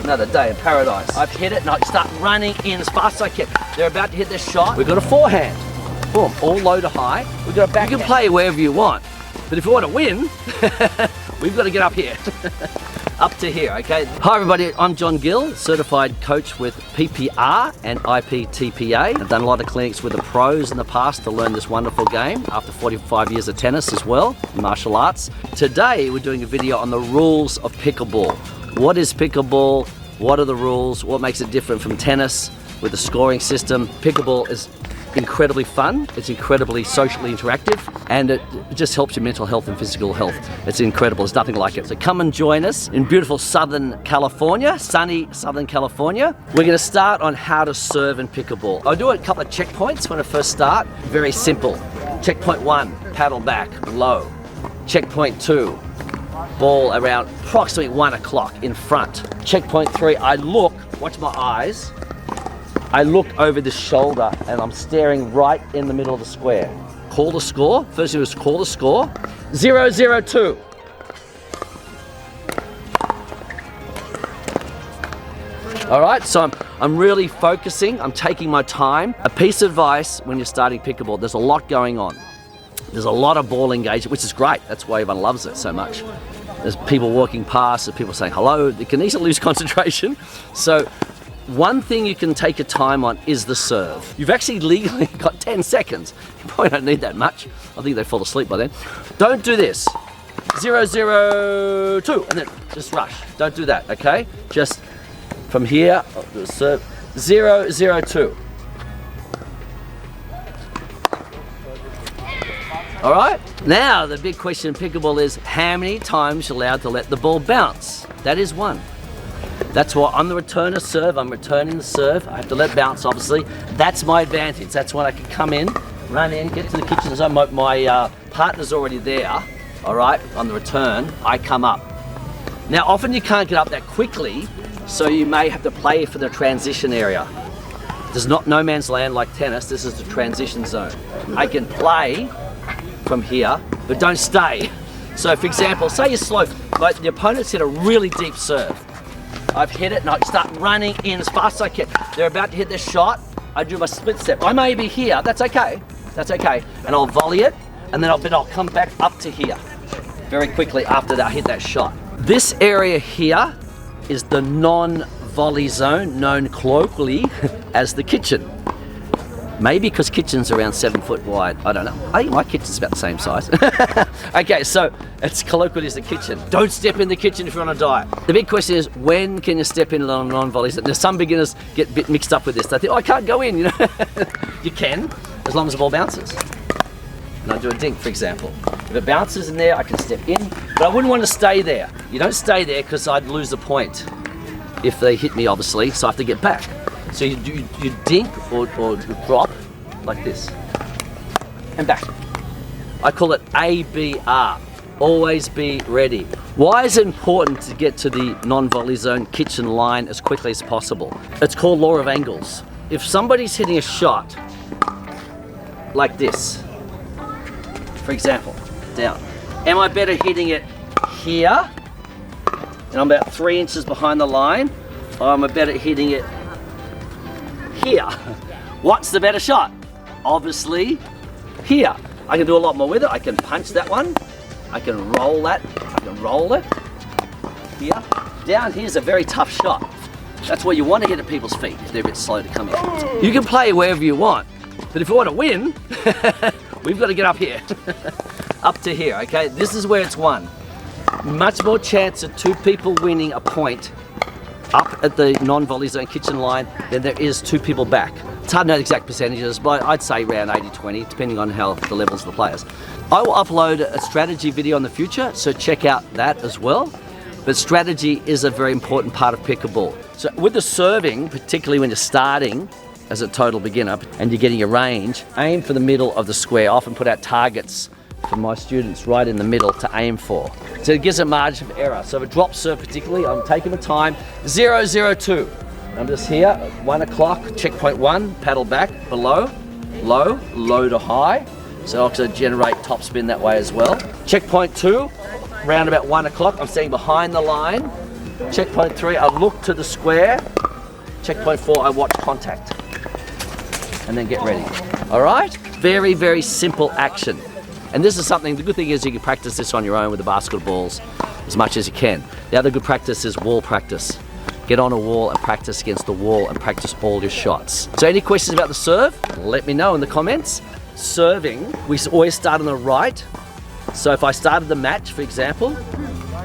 Another day in paradise. I've hit it and I start running in as fast as I can. They're about to hit their shot. We've got a forehand. Boom, all low to high. We've got a backhand. You can play wherever you want, but if you want to win, we've got to get up here. Up to here, okay? Hi everybody, I'm John Gill, certified coach with PPR and IPTPA. I've done a lot of clinics with the pros in the past to learn this wonderful game after 45 years of tennis as well, martial arts. Today we're doing a video on the rules of pickleball. What is pickleball? What are the rules? What makes it different from tennis with the scoring system? Pickleball is incredibly fun, it's incredibly socially interactive, and it just helps your mental health and physical health. It's incredible, there's nothing like it. So come and join us in beautiful Southern California, sunny Southern California. We're gonna start on how to serve in pickleball. I'll do a couple of checkpoints when I first start. Very simple. Checkpoint 1, paddle back, low. Checkpoint 2, ball around approximately 1 o'clock in front. Checkpoint 3, I look, watch my eyes, I look over the shoulder and I'm staring right in the middle of the square. Call the score. First thing is call the score. 0-0-2. All right, so I'm really focusing. I'm taking my time. A piece of advice when you're starting pickleball, there's a lot going on. There's a lot of ball engagement, which is great. That's why everyone loves it so much. There's people walking past, there's people saying hello. You can easily lose concentration. So one thing you can take your time on is the serve. You've actually legally got 10 seconds. You probably don't need that much. I think they fall asleep by then. Don't do this. 0-0-2, and then just rush. Don't do that, okay? Just from here, serve 0-0-2. All right? Now, the big question in pickleball is how many times you're allowed to let the ball bounce? That is one. That's why I'm the returner serve, I'm returning the serve. I have to let it bounce, obviously. That's my advantage. That's when I can come in, run in, get to the kitchen zone. My partner's already there, all right, on the return. I come up. Now, often you can't get up that quickly, so you may have to play for the transition area. There's no man's land like tennis. This is the transition zone. I can play from here, but don't stay. So, for example, say you're slow, like the opponent's hit a really deep serve. I've hit it and I start running in as fast as I can. They're about to hit their shot. I do my split step. I may be here, that's okay. That's okay. And I'll volley it, and then I'll come back up to here very quickly after that I hit that shot. This area here is the non-volley zone, known colloquially as the kitchen. Maybe because kitchen's around 7 foot wide. I don't know. I think my kitchen's about the same size. Okay, so it's colloquially as the kitchen. Don't step in the kitchen if you're on a diet. The big question is, when can you step in on non-volleys? There's some beginners get a bit mixed up with this. They think, oh, I can't go in, you know. You can, as long as the ball bounces. And I do a dink, for example. If it bounces in there, I can step in, but I wouldn't want to stay there. You don't stay there because I'd lose the point if they hit me, obviously, so I have to get back. So you dink or drop like this and back. I call it ABR, always be ready. Why is it important to get to the non-volley zone kitchen line as quickly as possible? It's called law of angles. If somebody's hitting a shot like this, for example, down, am I better hitting it here and I'm about 3 inches behind the line, or am I better hitting it here? What's the better shot? Obviously here. I can do a lot more with it. I can punch that one, I can roll that, I can roll it here. Down here's a very tough shot. That's where you want to hit at people's feet if they're a bit slow to come in. You can play wherever you want, but if you want to win, we've got to get up here. Up to here, okay? This is where it's won. Much more chance of 2 people winning a point up at the non-volley zone kitchen line than there is 2 people back. It's hard to know the exact percentages, but I'd say around 80-20, depending on how the levels of the players. I will upload a strategy video in the future, so check out that as well. But strategy is a very important part of pickleball. So with the serving, particularly when you're starting as a total beginner and you're getting your range, aim for the middle of the square. I often put out targets for my students right in the middle to aim for. So it gives a margin of error. So if a drop serve particularly, I'm taking my time, 0-0-2. I'm just here at 1 o'clock, checkpoint 1, paddle back, below, low, low to high. So I'll also generate top spin that way as well. Checkpoint 2, round about 1 o'clock, I'm staying behind the line, Checkpoint 3, I look to the square. Checkpoint 4, I watch contact. And then get ready. All right? Very, very simple action. And this is something, the good thing is you can practice this on your own with the basketballs as much as you can. The other good practice is wall practice. Get on a wall and practice against the wall and practice all your shots. So any questions about the serve? Let me know in the comments. Serving, we always start on the right. So if I started the match, for example,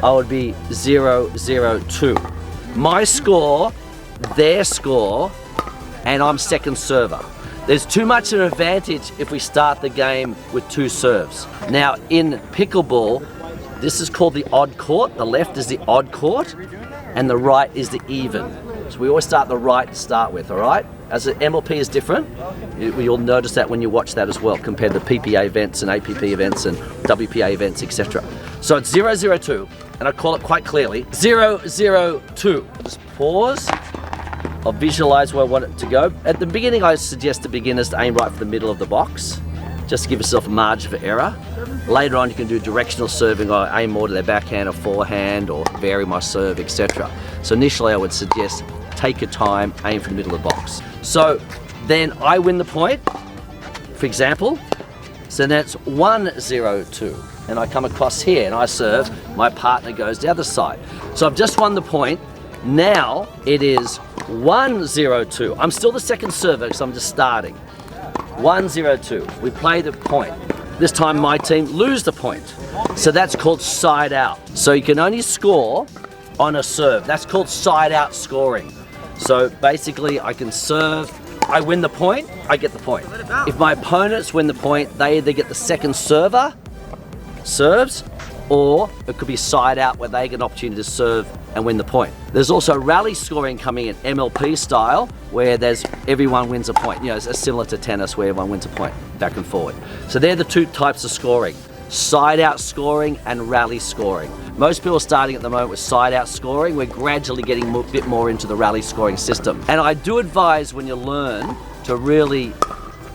I would be 0-0-2. My score, their score, and I'm second server. There's too much of an advantage if we start the game with 2 serves. Now in pickleball, this is called the odd court. The left is the odd court and the right is the even. So we always start the right to start with, all right? As the MLP is different, you'll notice that when you watch that as well, compared to PPA events and APP events and WPA events, etc. So it's 0-0-2, and I call it quite clearly, 0-0-2. Just pause. I'll visualize where I want it to go. At the beginning, I suggest to beginners to aim right for the middle of the box, just to give yourself a margin for error. Later on, you can do directional serving, or aim more to their backhand or forehand, or vary my serve, etc. So initially, I would suggest take your time, aim for the middle of the box. So then I win the point, for example. So that's 1-0-2. And I come across here and I serve, my partner goes the other side. So I've just won the point. Now it is 1-0-2. I'm still the second server because I'm just starting. 1-0-2. We play the point. This time my team lose the point. So that's called side out. So you can only score on a serve. That's called side out scoring. So basically I can serve, I win the point, I get the point. If my opponents win the point, they either get the second server, serves, or it could be side out where they get an opportunity to serve and win the point. There's also rally scoring coming in MLP style, where there's everyone wins a point. You know, it's similar to tennis where everyone wins a point back and forward. So they're the 2 types of scoring. Side out scoring and rally scoring. Most people are starting at the moment with side out scoring. We're gradually getting a bit more into the rally scoring system. And I do advise when you learn to really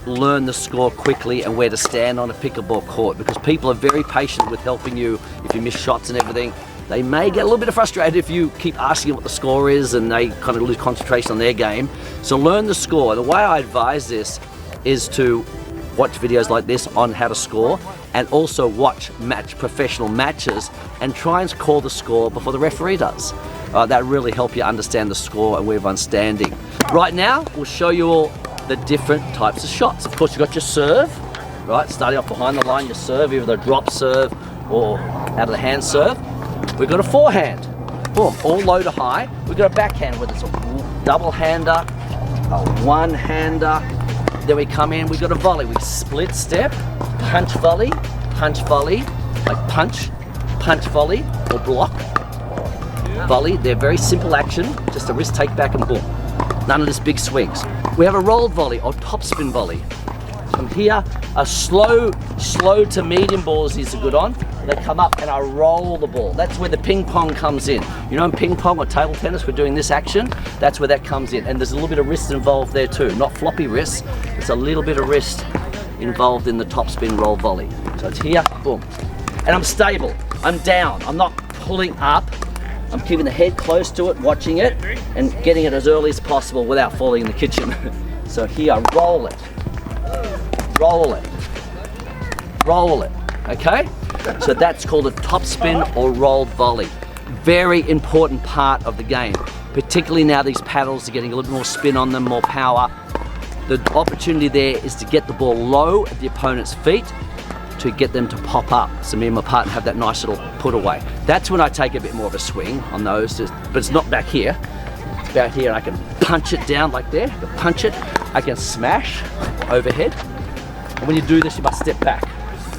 learn the score quickly and where to stand on a pickleball court, because people are very patient with helping you if you miss shots and everything. They may get a little bit frustrated if you keep asking what the score is and they kind of lose concentration on their game. So learn the score. The way I advise this is to watch videos like this on how to score, and also watch professional matches and try and call the score before the referee does. That really help you understand the score and where everyone's standing. Right now, we'll show you all the different types of shots. Of course, you've got your serve, right? Starting off behind the line, your serve, either the drop serve or out of the hand serve. We've got a forehand, boom, all low to high. We've got a backhand, whether it's a double hander, a one hander. Then we come in, we've got a volley. We split step, punch volley, like punch, volley, or block, volley. They're very simple action, just a wrist take back and boom. None of this big swings. We have a rolled volley or top spin volley. From here, a slow to medium balls is a good on. They come up and I roll the ball. That's where the ping pong comes in. You know, in ping pong or table tennis, we're doing this action. That's where that comes in. And there's a little bit of wrist involved there too. Not floppy wrists, it's a little bit of wrist involved in the top spin roll volley. So it's here, boom. And I'm stable, I'm down, I'm not pulling up. I'm keeping the head close to it, watching it, and getting it as early as possible without falling in the kitchen. So here, roll it, roll it, roll it, okay? So that's called a top spin or rolled volley. Very important part of the game, particularly now these paddles are getting a little more spin on them, more power. The opportunity there is to get the ball low at the opponent's feet to get them to pop up. So me and my partner have that nice little put away. That's when I take a bit more of a swing on those, but it's not back here. It's back here and I can punch it down like there, I can punch it, I can smash overhead. And when you do this, you must step back.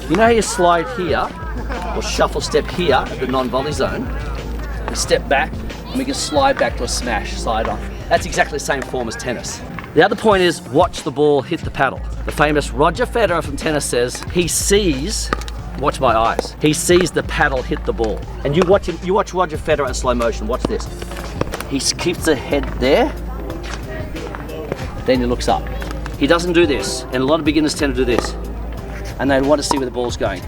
You know how you slide here, or shuffle step here at the non-volley zone, and step back, and we can slide back to a smash, slide on. That's exactly the same form as tennis. The other point is watch the ball hit the paddle. The famous Roger Federer from tennis says he sees, watch my eyes, he sees the paddle hit the ball. And you watch Roger Federer in slow motion, watch this. He keeps the head there, then he looks up. He doesn't do this, and a lot of beginners tend to do this. And they want to see where the ball's going.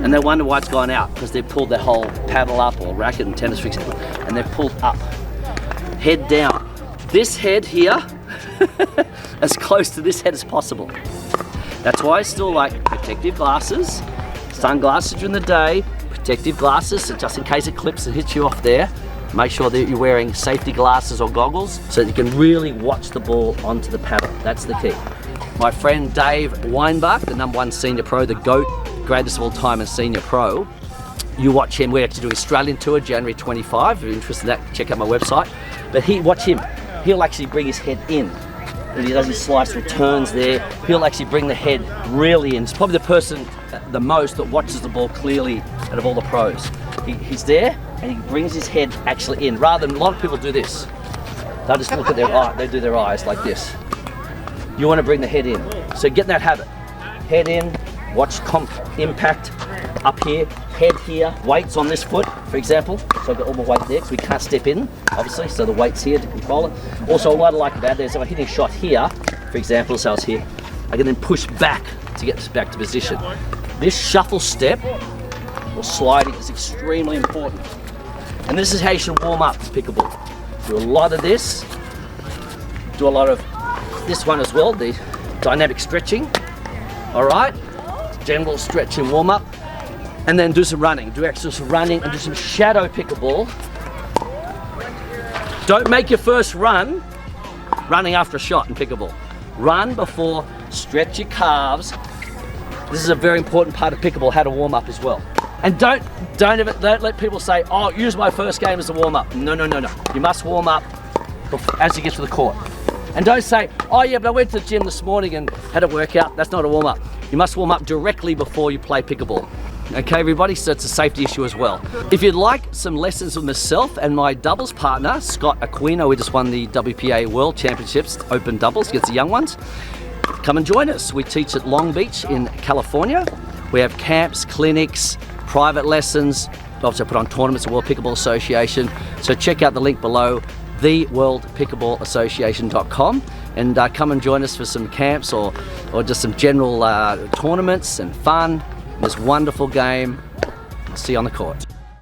And they wonder why it's gone out, because they've pulled their whole paddle up, or racket in tennis, for example, and and they're pulled up. Head down. This head here, as close to this head as possible. That's why I still like protective glasses, sunglasses during the day, protective glasses, so just in case it clips and hits you off there. Make sure that you're wearing safety glasses or goggles so that you can really watch the ball onto the paddle. That's the key. My friend Dave Weinbach, the #1 senior pro, the GOAT, greatest of all time and senior pro, you watch him. We're actually doing Australian tour January 25. If you're interested in that, check out my website. But watch him. He'll actually bring his head in. When he does his slice returns there, he'll actually bring the head really in. It's probably the person the most that watches the ball clearly out of all the pros. He's there and he brings his head actually in, rather than a lot of people do this. They'll just look at their eye, they do their eyes like this. You want to bring the head in. So get in that habit. Head in, watch impact up here, head here, weights on this foot, for example. So I've got all my weight there because we can't step in, obviously, so the weight's here to control it. Also, what I like about it is if I'm hitting a shot here, for example, so I was here, I can then push back to get back to position. This shuffle step or sliding is extremely important. And this is how you should warm up pickleball. Do a lot of this, do a lot of this one as well, the dynamic stretching, all right? General stretch and warm up. And then do some running, do extra running and do some shadow pickleball. Don't make your first run running after a shot in pickleball. Run before, stretch your calves. This is a very important part of pickleball, how to warm up as well. And don't let people say, oh, use my first game as a warm up. No. You must warm up as you get to the court. And don't say, oh yeah, but I went to the gym this morning and had a workout. That's not a warm up. You must warm up directly before you play pickleball. Okay, everybody, so it's a safety issue as well. If you'd like some lessons with myself and my doubles partner, Scott Aquino, we just won the WPA World Championships, open doubles against the young ones, come and join us. We teach at Long Beach in California. We have camps, clinics, private lessons, also put on tournaments at World Pickleball Association. So check out the link below, theworldpickleballassociation.com, and come and join us for some camps or just some general tournaments and fun. This wonderful game. I'll see you on the court.